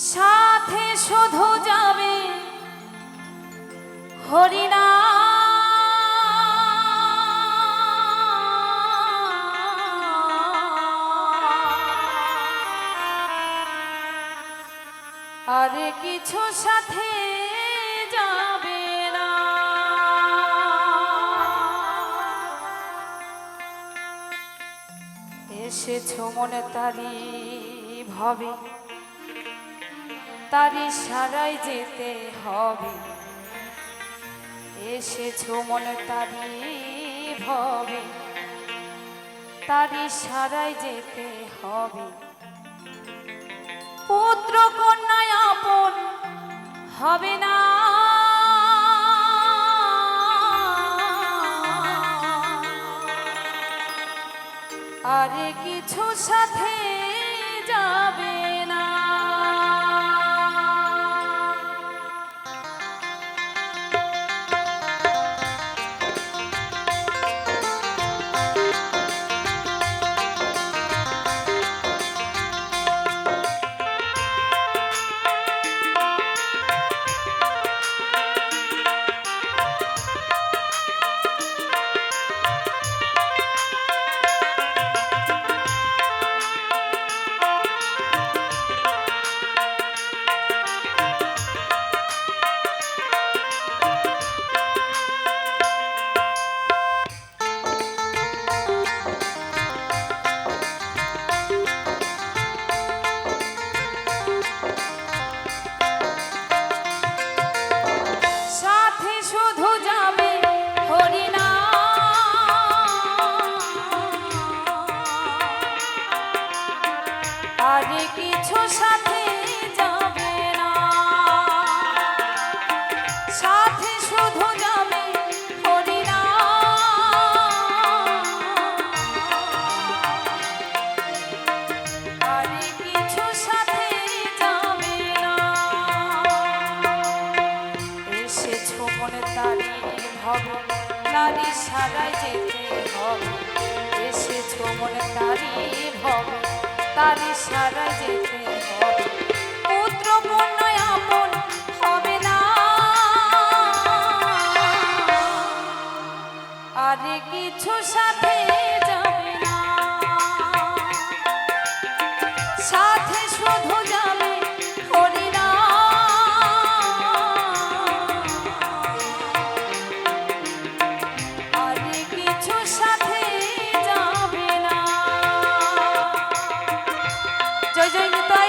সাথে শুধু যাবে হরিনা আরে কিছু সাথে যাবে না। এসেছো মনে তারি ভাবে তারি সারাই যেতে হবে। এসেছো মনে তারি ভাবে তারি সারাই যেতে হবে। পুত্র কন্যায় আপন হবে না, আরে কিছু সাথে যাবে না। আরে কিছু সাথে যাবে না, সাথে শুধু যাবে হরিনা। আরে কিছু সাথে যাবে না। এসেছো মনে তারি ভাবে তারি সারাই যেতে হবে। এসেছো মনে তারি ভাবে তারি সারা যেতে হবে। পুত্র কন্যায় আপন হবে না, আরে কিছু সাথে যাবে না, সাথে শুধু যাবে হরিনা। আরে কিছু সাথে যাবে না। জয় জয় নিতাই।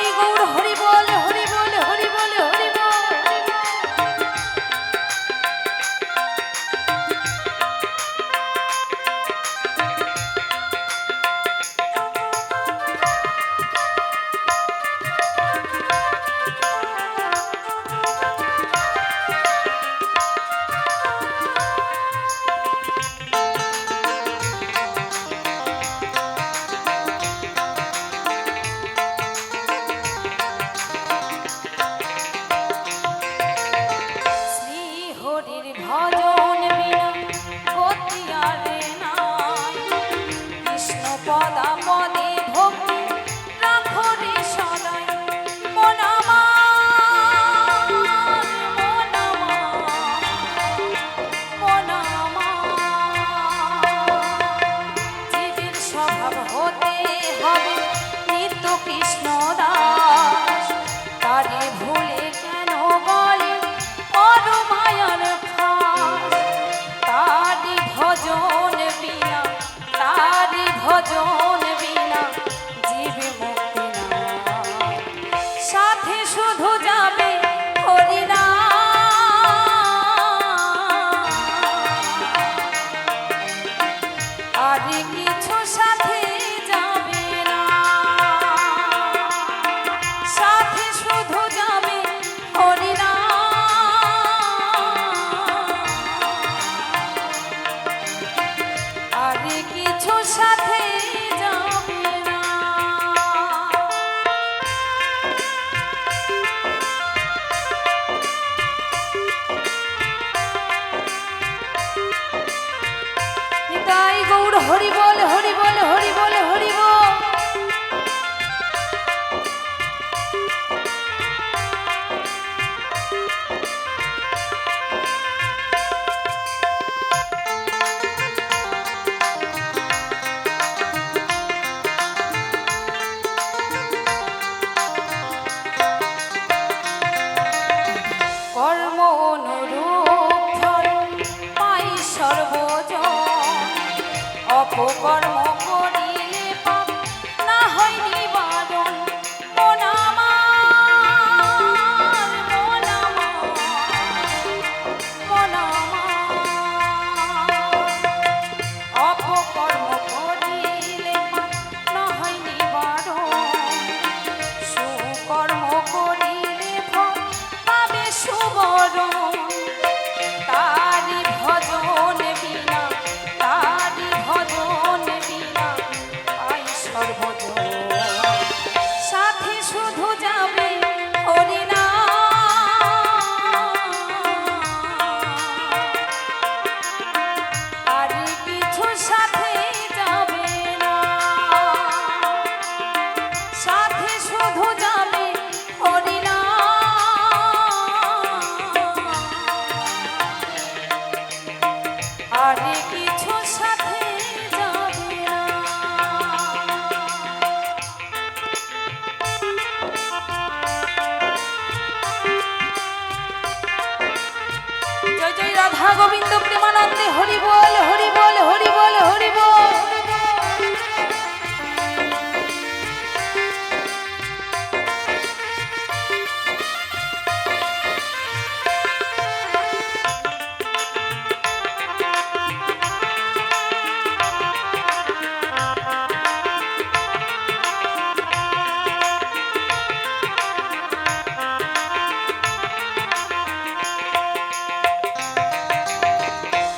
সুকর্ম করিলে পাপ না হয় নিবারণ। মন আমার, মন আমার, মন আমার। অপকর্ম করিলে পাপ না হয় নিবারণ। সুকর্ম করিলে ফল পাবে সুবরণ। তারি ভজন বিনা, তারি ভজন বিনা পাই সর্বজন। সাথে শুধু যাবে হরিনাম, আর কিছু সাথে যাবে না। সাথে শুধু যাবে হরিনাম, আর কিছু সাথে যাবে না। জয় জয় রাধা গোবিন্দ প্রেমানন্দে হরি বল, হরি বল, হরি বল, হরি বল।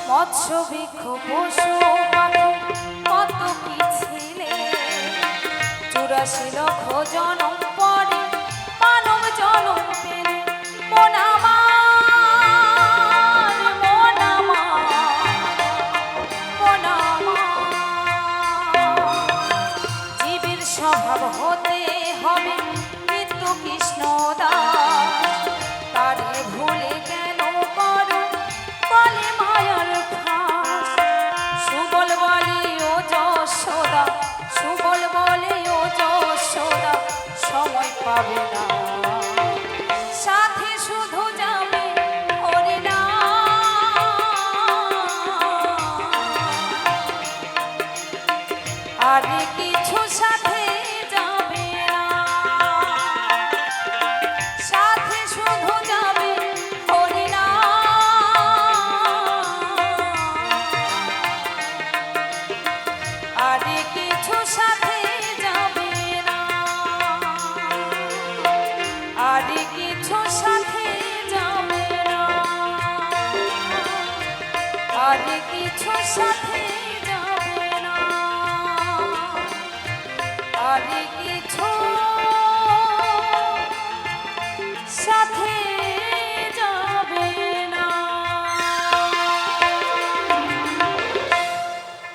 মৎস্য বৃক্ষ পশু পাখি কত কি ছিলে, 84 লক্ষ জনম পরে মানব জনম পেলে। মন আমার, মন আমার, মন আমার। জীবের স্বভাব হতে হবে মৃত্যু কৃষ্ণ দাস। তারে ভুলে কেন করো বলে মায়ার ফাঁস। সুবল বলে ও যশোদা, সুবল বলে ও যশোদা সময় পাবে না। সাথে শুধু যাবে হরিনাম, আর কিছু সাথে যাবে না। সাথে শুধু যাবে হরিনাম, আর কিছু সাথে যাবে না। আর কিছু সাথে যাবে না। আর কিছু সাথে যাবে না। আর কিছু